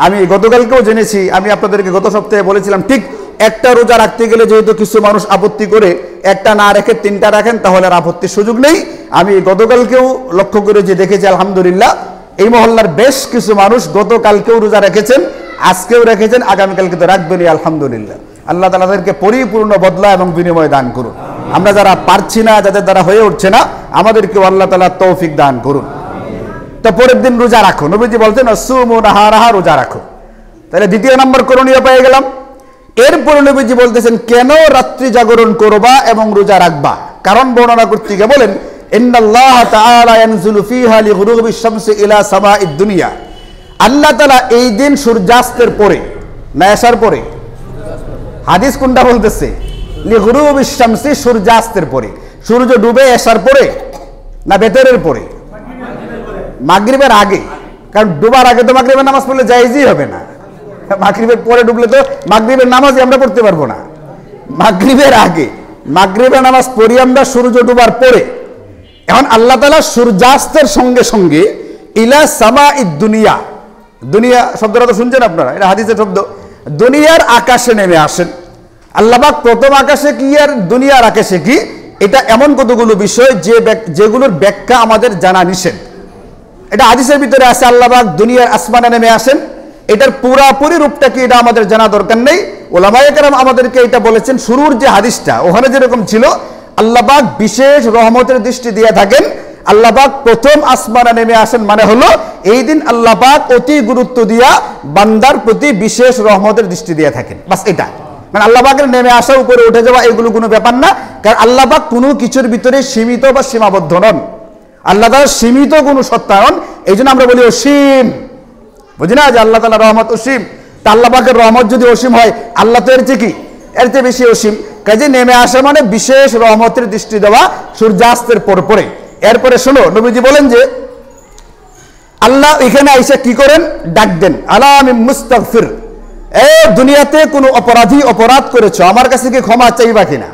Speaker 1: আমি গতকালকেও জেনেছি, আমি আপনাদেরকে গত সপ্তাহে বলেছিলাম, ঠিক একটা রোজা রাখতে গেলে যেহেতু কিছু মানুষ আপত্তি করে একটা না রেখে 3টা রাখেন, তাহলে আর আপত্তির সুযোগ নেই। আমি গতকালকেও লক্ষ্য করে যে দেখেছি আলহামদুলিল্লাহ, এই মহল্লার বেশ কিছু মানুষ গতকালকেও রোজা রেখেছেন, আজকেও রেখেছেন, আগামীকালকে তো রাখবেনই আলহামদুলিল্লাহ। আল্লাহ তাআলা তাদেরকে পরিপূর্ণ বদলা এবং বিনিময় দান করুন। আমরা যারা পারছি না, যাদের দ্বারা হয়ে উঠছে না, আমাদেরকেও আল্লাহ তাআলা তৌফিক দান করুন। তো পরের দিন রোজা রাখো, নবীজি বলতেন সুমু নাহারাহা, রোজা রাখো। তাহলে 2 নম্বর করণীয় পেয়ে গেলাম। এরপরে নবীজি বলতেছেন কেন রাত্রি জাগরণ করবা এবং রোজা রাখবা, কারণ বর্ণনা করতে গিয়ে বলেন ইন্নাল্লাহ তাআলা ইয়ানজুলু ফিহা লিগুরুবিশ শামসি ইলা সামাঈদ দুনিয়া, আল্লাহ তাআলা এই দিন সূর্যাস্তের পরে না আসার পরে, হাদিস কোনটা বলতেছে? লিগুরুবিশ শামসি, সূর্যাস্তের পরে। সূর্য ডুবে আসার পরে না বেতরের পরে? মাগরিবের আগে, কারণ ডুবার আগে তো মাগরিবের নামাজ পড়লে জায়েজই হবে না। মাগরিবের পরে ডুবলে তো মাগরিবের নামাজই আমরা পড়তে পারবো না। মাগরিবের আগে, মাগরিবের নামাজ পড়ি আমরা সূর্য ডুবার পরে। এখন আল্লাহ তাআলা সূর্যাস্তের সঙ্গে সঙ্গে ইলা সামাঈদ দুনিয়া, দুনিয়া শব্দটা তো শুনছেন আপনারা, এটা হাদিসের শব্দ, দুনিয়ার আকাশে নেমে আসেন। আল্লাহ পাক প্রথম আকাশে কি আর দুনিয়ার আকাশে কি, এটা এমন কতগুলো বিষয় যেগুলোর ব্যাখ্যা আমাদের জানা নিষেধ। এটা হাদিসের ভিতরে আছে, আল্লাহ পাক দুনিয়ার আসমানে নেমে আসেন, এটার পুরাপুরি রূপটা কি এটা আমাদের জানা দরকার নেই। ওলামায়ে কেরাম আমাদেরকে এটা বলেছেন, শুরুর যে হাদিসটা ওখানে যেরকম ছিল, আল্লাহ পাক বিশেষ রহমতের দৃষ্টি দিয়ে থাকেন, আল্লাহ পাক প্রথম আসমানে নেমে আসেন মানে হলো এই দিন আল্লাহ পাক অতি গুরুত্ব দিয়া বান্দার প্রতি বিশেষ রহমতের দৃষ্টি দিয়ে থাকেন। বাস এটা মানে আল্লাহ পাকের নেমে আসা, উপরে উঠে যাওয়া, এগুলো কোনো ব্যাপার না। কারণ আল্লাহ পাক কোনো কিছুর ভিতরে সীমিত বা সীমাবদ্ধ নন, আল্লাহ তাআলা সীমিত কোনো সত্তা নন। এই জন্য আমরা বলি অসীম, বুঝি না যে আল্লাহ তাআলা রহমত অসীম। তা আল্লাহ পাকের রহমত যদি অসীম হয়, আল্লাহ তো এর চেয়ে কি, এর চেয়ে বেশি অসীম। কাজে নেমে আসা মানে বিশেষ রহমতের দৃষ্টি দেওয়া সূর্যাস্তের পরে। এরপরে শোনো, নবীজি বলেন যে আল্লাহ এখানে আইসা কি করেন, ডাক দেন, আলা আমি মুস্তাগফির, এই দুনিয়াতে কোনো অপরাধী অপরাধ করেছো, আমার কাছে কি ক্ষমা চাইবা কিনা?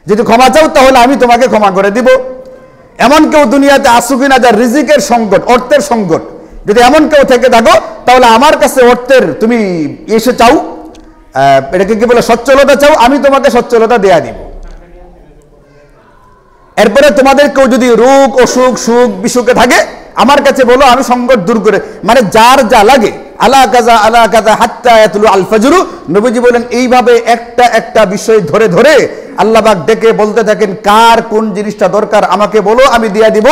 Speaker 1: যদি ক্ষমা চাও তাহলে আমি তোমাকে ক্ষমা করে দিব। এমন কেউ দুনিয়াতে আসু কিনা যার রিজিকের সংকট, অর্থের সংকট, যদি এমন কেউ থেকে থাকো তাহলে আমার কাছে অর্থের তুমি এসে চাও, এটাকে কি বলে, সচ্ছলতা চাও, আমি তোমাকে সচ্ছলতা দেয়া দিব। এরপরে তোমাদের কেউ যদি রোগ অসুখ সুখ বিসুখে থাকে আমার কাছে বলো, আমি সংকট দূর করে, মানে যার যা লাগে, আলা কাজা হাত্তা ইয়াতলু আল ফাজরু, নবীজি বলেন এইভাবে একটা একটা বিষয় ধরে ধরে আল্লাহ পাক ডেকে বলতে থাকেন, কার কোন জিনিসটা দরকার আমাকে বলো, আমি দিয়া দিব।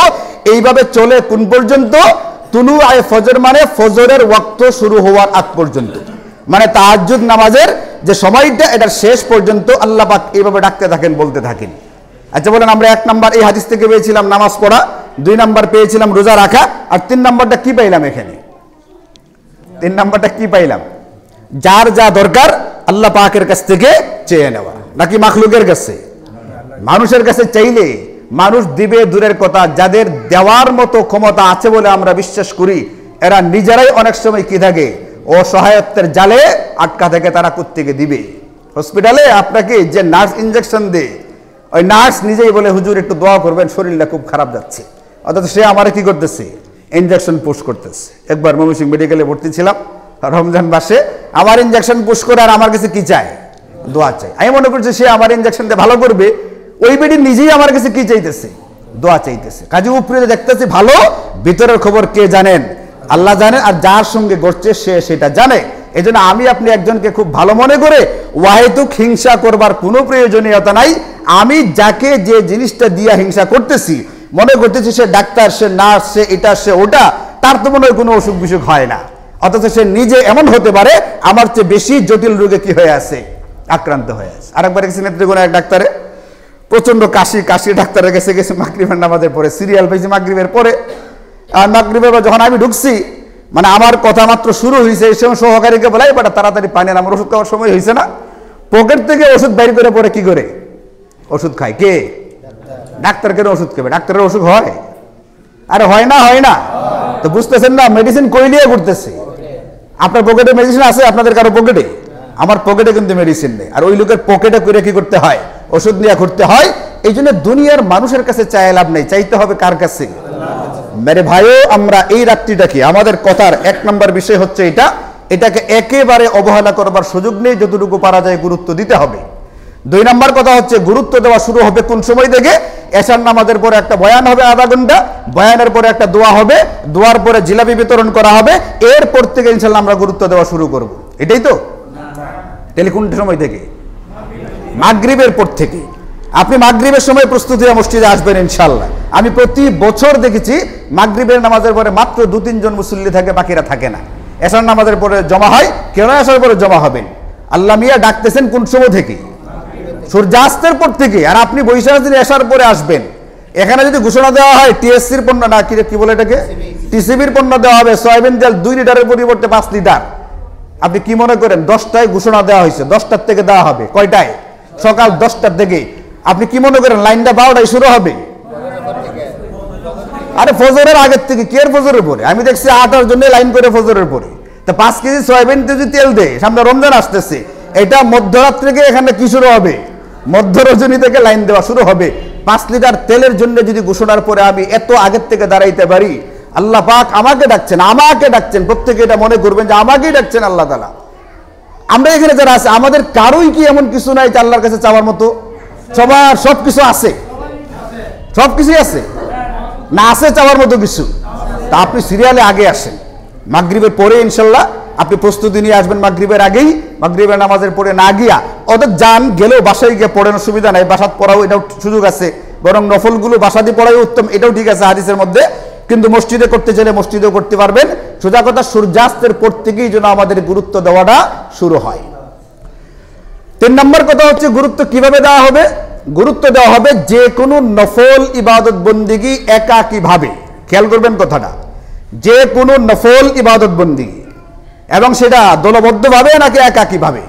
Speaker 1: এইভাবে চলে কোন পর্যন্ত? তুলু আয় ফজর, মানে ফজরের ওয়াক্ত শুরু হওয়ার আগ পর্যন্ত, মানে তাহাজ্জুদ নামাজের যে সময়টা এটার শেষ পর্যন্ত আল্লাহ পাক এইভাবে ডাকতে থাকেন, বলতে থাকেন। আচ্ছা বলেন, আমরা 1 নাম্বার এই হাদিস থেকে পেয়েছিলাম নামাজ পড়া, 2 নাম্বার পেয়েছিলাম রোজা রাখা, আর 3 নাম্বারটা কি পাইলাম এখানে? 3 নাম্বারটা কি পাইলাম? যার যা দরকার আল্লাহ পাকের কাছ থেকে চেয়ে নেওয়া, নাকি মাখলুকের কাছে? মানুষের কাছে চাইলে মানুষ দিবে দূরের কথা, যাদের দেওয়ার মতো ক্ষমতা আছে বলে আমরা বিশ্বাস করি, এরা নিজেরাই অনেক সময় কি থাকে, অসহায়ত্বের জালে আটকা থেকে তারা কোত্থেকে দিবে। হসপিটালে আপনাকে যে নার্স ইনজেকশন দেয়, ওই নার্স নিজেই বলে, হুজুর একটু দোয়া করবেন, শরীরটা খুব খারাপ যাচ্ছে, অথচ সে আমারে কি করতেছে, ইনজেকশন পুশ করতেছে। একবার ময়মনসিংহ মেডিকেলে ভর্তি ছিলাম রমজান মাসে, আমার ইনজেকশন পুশ করে আর আমার কাছে কি চায়, দোয়া চাই। আমি মনে করছি সে আমার ইনজেকশন দিয়ে ভালো করবে, ওই বেটি নিজেই আমার কাছে কি চাইতেছে, দোয়া চাইতেছে। কাজে উপরে দেখতেছি ভালো, ভিতরের খবর কে জানেন, আল্লাহ জানেন, আর যার সঙ্গে ঘটছে সে সেটা জানে। এই জন্য আমি আপনি একজনকে খুব ভালো মনে করে ওয়াহেতুক হিংসা করবার কোনো প্রয়োজনীয়তা নাই। আমি যাকে যে জিনিসটা দিয়া হিংসা করতেছি, মনে করতেছি সে ডাক্তার, সে নার্স, সে এটা সে ওটা, তার তো মনে হয় কোনো অসুখ বিসুখ হয় না, অথচ সে নিজে এমন হতে পারে আমার চেয়ে বেশি জটিল রোগে কি হয়ে আছে, আক্রান্ত হয়ে আছে। আরেকবার গেছি নেত্রকোনা এক ডাক্তারে, প্রচন্ড কাশি ডাক্তারের কাছে গেছে মাগরিবের নামাজের পরে, সিরিয়াল পেয়েছি মাগরিবের পরে। আর মাগরিবের পর যখন আমি ঢুকছি, মানে আমার কথা মাত্র শুরু হয়েছে, এই সময় সহকারীকে বলাই, বাটা তাড়াতাড়ি পানি, আমার ওষুধ খাওয়ার সময় হয়েছে না, পকেট থেকে ওষুধ বাইর করে পরে কি করে ওষুধ খায় কে? ডাক্তার। কেন ওষুধ খাবে? ডাক্তারের ওষুধ হয়? আরে হয় না, হয় না তো বুঝতেছেন না, মেডিসিন কই নিয়ে ঘুরতেছে। আপনার পকেটে মেডিসিন আছে, আপনাদের কারো পকেটে? আমার পকেটে কিন্তু মেডিসিন নেই, আর ওই লোকের পকেটে করে কি করতে হয়, ওষুধ নিয়ে ঘুরতে হয়। এই জন্য দুনিয়ার মানুষের কাছে চাই লাভ নেই, চাইতে হবে কার কাছে? মেরে ভাইও, আমরা এই রাত্রিটাকে, আমাদের কথার 1 নম্বর বিষয় হচ্ছে এটাকে একেবারে অবহেলা করবার সুযোগ নেই, যতটুকু পারা যায় গুরুত্ব দিতে হবে। 2 নম্বর কথা হচ্ছে, গুরুত্ব দেওয়া শুরু হবে কোন সময় থেকে? এশার নামাজের পরে একটা বয়ান হবে আধা ঘন্টা, বয়ানের পরে একটা দোয়া হবে, দোয়ার পরে জিলাপি বিতরণ করা হবে, এরপর থেকে ইনশাল্লাহ আমরা গুরুত্ব দেওয়া শুরু করব। এটাই তো? তাহলে কোন সময় থেকে? মাগরিবের পর থেকে। আপনি মাগরিবের সময় প্রস্তুতি মসজিদে আসবেন ইনশাল্লাহ। আমি প্রতি বছর দেখেছি মাগরিবের নামাজের পরে মাত্র 2-3 জন মুসল্লি থাকে, বাকিরা থাকে না। এশার নামাজের পরে জমা হয়, কেন আসার পরে জমা হবেন? আল্লাহ মিয়া ডাকতেছেন কোন সময় থেকে? সূর্যাস্তের পর থেকে। আর আপনি বৈশাখ দিন এশার পরে আসবেন। এখানে যদি ঘোষণা দেওয়া হয় টিএসসির পণ্য, না কি বলে এটাকে, টিসিবির পণ্য দেওয়া হবে, সয়াবিন তেল 2 লিটারের পরিবর্তে 5 লিটার, আপনি কি মনে করেন 10টায় ঘোষণা দেওয়া হয়েছে, 10টার থেকে দেওয়া হবে, কয়টায়? সকাল 10টার থেকে। আপনি কি মনে করেন লাইনটা 12টায় শুরু হবে? আরে ফজরের আগের থেকে। কি এর ফজরের পরে? আমি দেখছি 8টার জন্য লাইন করে ফজরের পরে। তা 5 কেজি সয়াবিন যদি তেল দেয়, সামনে রমজান আসতেছে, এটা মধ্যরাত্রে থেকে এখানে কি শুরু হবে? মধ্য রজনী থেকে লাইন দেওয়া শুরু হবে। 5 লিটার তেলের জন্য যদি ঘোষণার পরে আমি এত আগের থেকে দাঁড়াইতে পারি, আল্লাহ পাক আমাকে ডাকছেন, প্রত্যেকে এটা মনে করবেন যে আমাকেই ডাকছেন আল্লাহ তাআলা। আমরা এখানে যারা আছে, আমাদের কারোই কি এমন কিছু নাই যে আল্লাহর কাছে চাওয়ার মতো? সবার সবকিছু আছে, সবকিছুই আছে না? আছে চাওয়ার মতো কিছু? তা আপনি সিরিয়ালে আগে আসেন, মাগরিবের পরে ইনশাল্লাহ আপনি প্রস্তুতি নিয়ে আসবেন। মাগরিবের আগেই, মাগরিবের নামাজের পরে না গিয়া, অর্থাৎ যান গেলেও বাসায় গিয়ে পড়েন, অসুবিধা নাই, বাসাত পড়াও এটাও সুযোগ আছে, বরং নফলগুলো বাসাতে পড়াই উত্তম, এটাও ঠিক আছে হাদিসের মধ্যে। কিন্তু মসজিদে করতে চাইলে মসজিদেও করতে পারবেন। সোজা কথা, সূর্যাস্তের পর থেকেই যেন আমাদের গুরুত্ব দেওয়াটা শুরু হয়। 3 নম্বর কথা হচ্ছে, গুরুত্ব কিভাবে দেওয়া হবে? গুরুত্ব দেওয়া হবে যে কোনো নফল ইবাদত বন্দিগি একাকীভাবে। খেয়াল করবেন কথাটা, যে কোনো নফল ইবাদত বন্দিগি, এবং সেটা দলবদ্ধভাবে নাকি একাকীভাবে?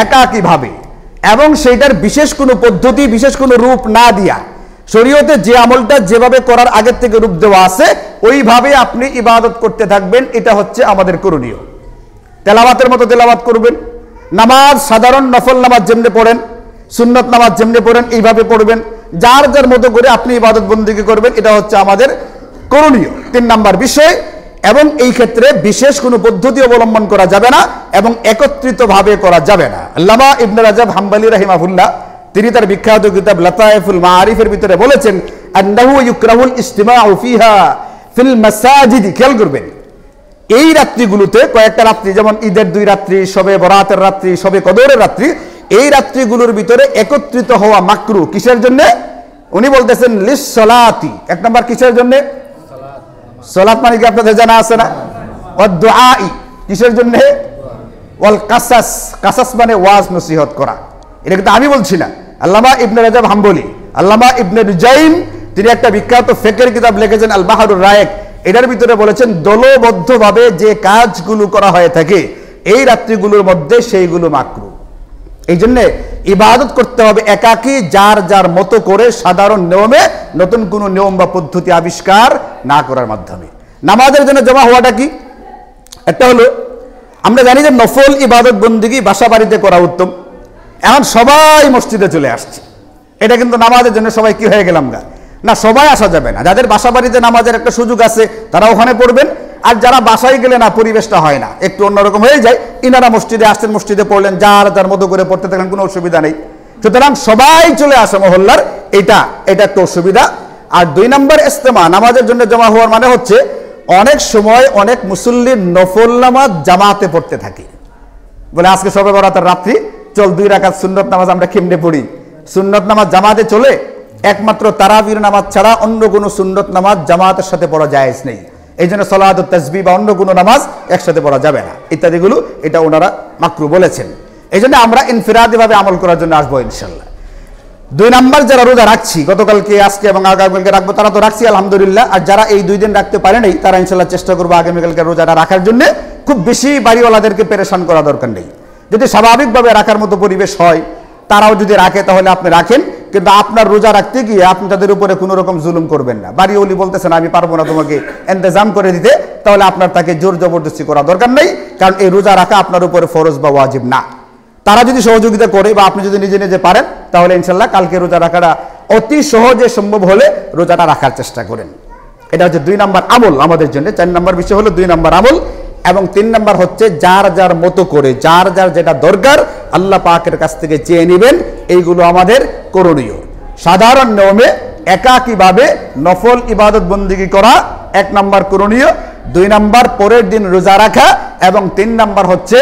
Speaker 1: একাকীভাবে। এবং সেটার বিশেষ কোনো পদ্ধতি, বিশেষ কোনো রূপ না দিয়া, শরীয়তে যে আমলটা যেভাবে করার আগের থেকে রূপ দেওয়া আছে ওইভাবে আপনি ইবাদত করতে থাকবেন, এটা হচ্ছে আমাদের করণীয়। তেলাওয়াতের মতো তেলাওয়াত করবেন, নামাজ সাধারণ নফল নামাজ যেমনি পড়েন, সুন্নত নামাজ যেমনি পড়েন এইভাবে পড়বেন, যার যার মতো করে আপনি ইবাদত বন্দেগী করবেন, এটা হচ্ছে আমাদের করণীয় 3 নাম্বার বিষয়। এবং এই ক্ষেত্রে বিশেষ কোনো পদ্ধতি অবলম্বন করা যাবে না এবং একত্রিতভাবে করা যাবে না। আল্লামা ইবনে রাজাব হাম্বলি রাহিমাহুল্লাহ তিনি তার বিখ্যাত কিতাব লাতায়েফুল মাআরিফের ভিতরে বলেছেন, আন্নাহু ইউকরাহুল ইজতিমাউ ফিহা ফিল মাসাজিদ। খেয়াল করবেন, এই রাত্রিগুলোতে কয়েকটা রাত্রি, যেমন ঈদের 2 রাত্রি, শবে বরাতের রাত্রি, শবে কদরের রাত্রি, এই রাত্রিগুলোর ভিতরে একত্রিত হওয়া মাকরু। কিসের জন্য? উনি বলতেছেন লিস সালাতি। 1 নাম্বার কিসের জন্য? সালাত মানে কি আপনাদের জানা আছে না? ওয়াদ দুআই কিসের জন্য? ওয়াল কাসাস, কাসাস মানে ওয়াজ নসিহত করা। এটা কিন্তু আমি বলছি না, আল্লামা ইবনে রাজাব হাম্বলি, আল্লামা ইবনে নুজাইম তিনি একটা বিখ্যাত ফিকহের কিতাব লিখেছেন আল বাহরুর রায়েক, এটার ভিতরে বলেছেন দলবদ্ধভাবে যে কাজগুলো করা হয়ে থাকে এই রাত্রিগুলোর মধ্যে সেইগুলো মাকরু। এই জন্য ইবাদত করতে হবে একাকী, যার যার মতো করে, সাধারণ নিয়মে, নতুন কোনো নিয়ম বা পদ্ধতি আবিষ্কার না করার মাধ্যমে। নামাজের জন্য জমা হওয়াটা কি? একটা হলো, আমরা জানি যে নফল ইবাদত বন্দেগী বাসা বাড়িতে করা উত্তম। এখন সবাই মসজিদে চলে আসছে, এটা কিন্তু নামাজের জন্য সবাই কি হয়ে গেলাম গা না, সবাই আসা যাবে না। যাদের বাসা বাড়িতে নামাজের একটা সুযোগ আছে তারা ওখানে পড়বেন, আর যারা বাসায় গেলে না, পরিবেশটা হয় না, একটু অন্যরকম হয়ে যায়, ইনারা মসজিদে আসছেন, মসজিদে পড়লেন, যার যার মতো করে পড়তে থাকলেন, কোনো অসুবিধা নেই। সুতরাং সবাই চলে আসে মহল্লার, এটা একটা অসুবিধা। আর 2 নম্বর ইজতেমা, নামাজের জন্য জমা হওয়ার মানে হচ্ছে অনেক সময় অনেক মুসল্লি নফল নামাজ জামাতে পড়তে থাকে, বলে আজকে শবে বরাতের রাত্রি, চল 2 রাকাত সুন্নত নামাজ আমরা কেমনে পড়ি। সুন্নত নামাজ জামাতে চলে, একমাত্র তারাবির নামাজ ছাড়া অন্য কোনো সুন্নত নামাজ জামাতের সাথে পড়া জায়েজ নেই। এই জন্য সালাত ও তাসবিহ বা অন্য কোনো নামাজ একসাথে পড়া যাবে না, ইত্যাদিগুলো এটা ওনারা মাকরু বলেছেন। এই জন্য আমরা ইনফিরাদিভাবে আমল করার জন্য আসবো ইনশাল্লাহ। 2 নাম্বার, যারা রোজা রাখছি, গতকালকে আজকে এবং আগামীকালকে রাখবো, তারা তো রাখছি আলহামদুলিল্লাহ। আর যারা এই 2 দিন রাখতে পারে নাই, তারা ইনশাল্লাহ চেষ্টা করবো আগামীকালকে রোজাটা রাখার জন্য। খুব বেশি বাড়িওয়ালাদেরকে পেরেশান করা দরকার নেই, যদি স্বাভাবিকভাবে রাখার মতো পরিবেশ হয় তারাও যদি রাখে তাহলে আপনি রাখেন, কিন্তু আপনার রোজা রাখতে গিয়ে আপনি তাদের উপরে কোনো রকম জুলুম করবেন না। বাড়িওয়ালি বলতেছেন আমি পারবো না তোমাকে ইন্তজাম করে দিতে, তাহলে আপনার তাকে জোর জবরদস্তি করা দরকার নেই, কারণ এই রোজা রাখা আপনার উপরে ফরজ বা ওয়াজিব না। তারা যদি সহযোগিতা করে বা আপনি যদি নিজে নিজে পারেন, তাহলে ইনশাল্লাহ কালকে রোজা রাখাটা অতি সহজে সম্ভব হলে রোজাটা রাখার চেষ্টা করেন। এটা হচ্ছে 2 নাম্বার আমল আমাদের জন্য। 4 নাম্বার বিষয় হলো 2 নাম্বার আমল, এবং 3 নাম্বার হচ্ছে যার যার মতো করে, যার যার যেটা দরকার আল্লাহ পাকের কাছ থেকে চেয়ে নেবেন, এইগুলো আমাদের করণীয়। সাধারণ নিয়মে একাকীভাবে নফল ইবাদত বন্দেগী করা 1 নাম্বার করণীয়, 2 নাম্বার পরের দিন রোজা রাখা, এবং 3 নাম্বার হচ্ছে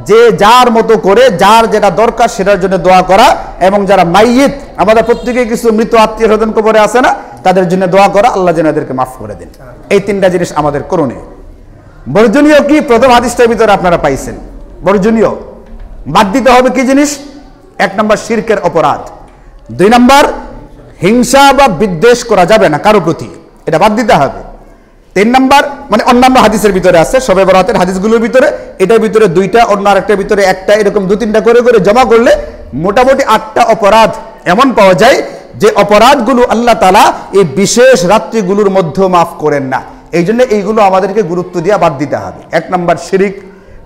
Speaker 1: যে যার মতো করে যার যেটা দরকার সেটার জন্য দোয়া করা, এবং যারা মাইয়িত, আমাদের প্রত্যেকেই কিছু মৃত আত্মীয় স্বজন কবরে আছে না, তাদের জন্য দোয়া করা, আল্লাহ যেন এদেরকে মাফ করে দেন। এই 3টা জিনিস আমাদের করণীয়। বর্জনীয় কি? প্রথম হাদিসটার ভিতরে আপনারা পাইছেন, বর্জনীয় বাদ দিতে হবে কি জিনিস? 1 নাম্বার শিরকের অপরাধ, 2 নাম্বার হিংসা বা বিদ্বেষ করা যাবে না কারো প্রতি, এটা বাদ দিতে হবে। 3 নাম্বার মানে অন্যান্য হাদিসের ভিতরে আছে, শবে বরাতের হাদিসগুলোর ভিতরে, এটার ভিতরে 2টা, অন্য আরেকটার ভিতরে 1টা, এরকম 2-3টা করে করে জমা করলে মোটামুটি 8টা অপরাধ এমন পাওয়া যায় যে অপরাধগুলো আল্লাহ তাআলা এই বিশেষ রাত্রিগুলোর মধ্যে মাফ করেন না। এই জন্য এইগুলো আমাদেরকে গুরুত্ব দিয়ে বাদ দিতে হবে। 1 নাম্বার শিরিক,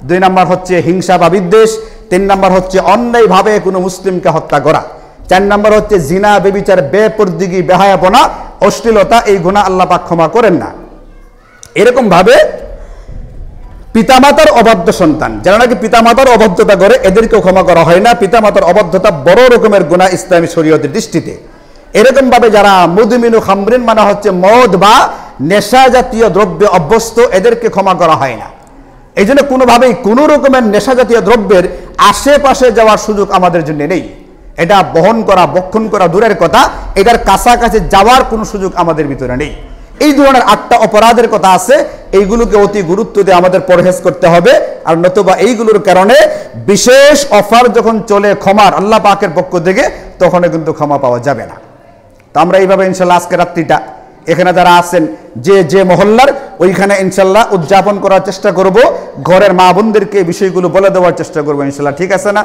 Speaker 1: 2 নাম্বার হচ্ছে হিংসা বা বিদ্বেষ, 3 নাম্বার হচ্ছে অন্যায়ভাবে কোনো মুসলিমকে হত্যা করা, 4 নাম্বার হচ্ছে জিনা, বেবিচার, বেপরদিগি, বেহায়াপনা, অশ্লীলতা, এই গুনাহ আল্লাহ পাক ক্ষমা করেন না। এরকম ভাবে পিতামাতার অবাধ্য সন্তান, যারা নাকি পিতামাতার অবাধ্যতা করে, এদেরকেও ক্ষমা করা হয় না। পিতামাতার অবাধ্যতা বড় রকমের গুনাহ ইসলামী শরীয়তের দৃষ্টিতে। এরকম ভাবে যারা মুদমিনু খামরিন মানে হচ্ছে মদ বা নেশা জাতীয় দ্রব্যে অভ্যস্ত, এদেরকে ক্ষমা করা হয় না। এই জন্য কোনোভাবেই কোনো রকমের নেশা জাতীয় দ্রব্যের আশেপাশে যাওয়ার সুযোগ আমাদের জন্য নেই। এটা বহন করা, বক্ষণ করা দূরের কথা, এটার কাছাকাছি যাওয়ার কোনো সুযোগ আমাদের ভিতরে নেই। এই ধরনের 8টা অপরাধের কথা আছে, এইগুলোকে অতি গুরুত্ব দিয়ে আমাদের পরহেজ করতে হবে। আর নতুবা এইগুলোর কারণে বিশেষ অফার যখন চলে ক্ষমার আল্লাহ পাকের পক্ষ থেকে, তখন কিন্তু ক্ষমা পাওয়া যাবে না। তো আমরা এইভাবে ইনশাল্লাহ আজকে রাত্রিটা এখানে যারা আছেন, যে যে মহল্লার, ওইখানে ইনশাল্লাহ উদযাপন করার চেষ্টা করব। ঘরের মা বোনদেরকে এই বিষয়গুলো বলে দেওয়ার চেষ্টা করবো ইনশাল্লাহ, ঠিক আছে না?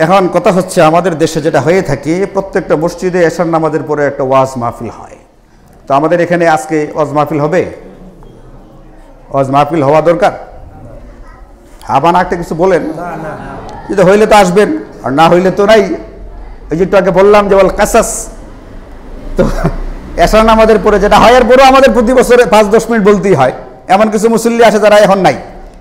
Speaker 1: এখন কথা হচ্ছে আমাদের দেশে যেটা হয়ে থাকে, প্রত্যেকটা মসজিদে এশার নামাজের পরে একটা ওয়াজ মাহফিল হয়। তো আমাদের এখানে আজকে ওয়াজ মাহফিল হবে? ওয়াজ মাহফিল হওয়া দরকার? আবার একটা কিছু বলেন, যদি হইলে তো আসবেন, আর না হইলে তো নাই। ওই যে একটু আগে বললাম যে বল কাসাস, তো এশার নামাজের পরে যেটা হয়, আর বড় আমাদের প্রতি বছরে 5-10 মিনিট বলতেই হয়। এমন কিছু মুসল্লি আসে যারা এখন নাই,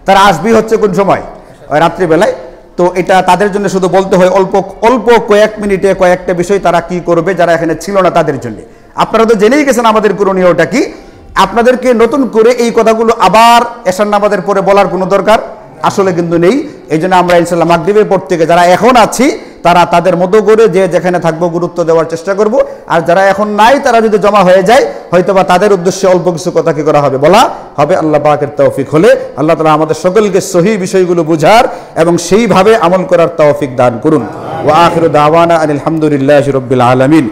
Speaker 1: তারা আসবেই হচ্ছে কোন সময়? ওই রাত্রিবেলায়। তো এটা তাদের জন্য শুধু বলতে হয় অল্প অল্প কয়েক মিনিটে কয়েকটা বিষয় তারা কি করবে, যারা এখানে ছিল না তাদের জন্য। আপনারা তো জেনেই গেছেন আমাদের করণীয়টা কি। আপনাদেরকে নতুন করে এই কথাগুলো আবার এশার নামাজের পরে বলার কোনো দরকার আসলে কিন্তু নেই। এই জন্য আমরা ইনশাআল্লাহ মাগরিবের পর থেকে যারা এখন আছি তারা তাদের মতো করে যে যেখানে থাকবো গুরুত্ব দেওয়ার চেষ্টা করব। আর যারা এখন নাই তারা যদি জমা হয়ে যায়, হয়তোবা তাদের উদ্দেশ্যে অল্প কিছু কথা কি করা হবে, বলা হবে। আল্লাহ পাকের তৌফিক হলে আল্লাহ তাআলা আমাদের সকলকে সহি বিষয়গুলো বুঝার এবং সেইভাবে আমল করার তৌফিক দান করুন। ওয়া আখিরু দাওয়ানা আলহামদুলিল্লাহি রাব্বিল আলামিন।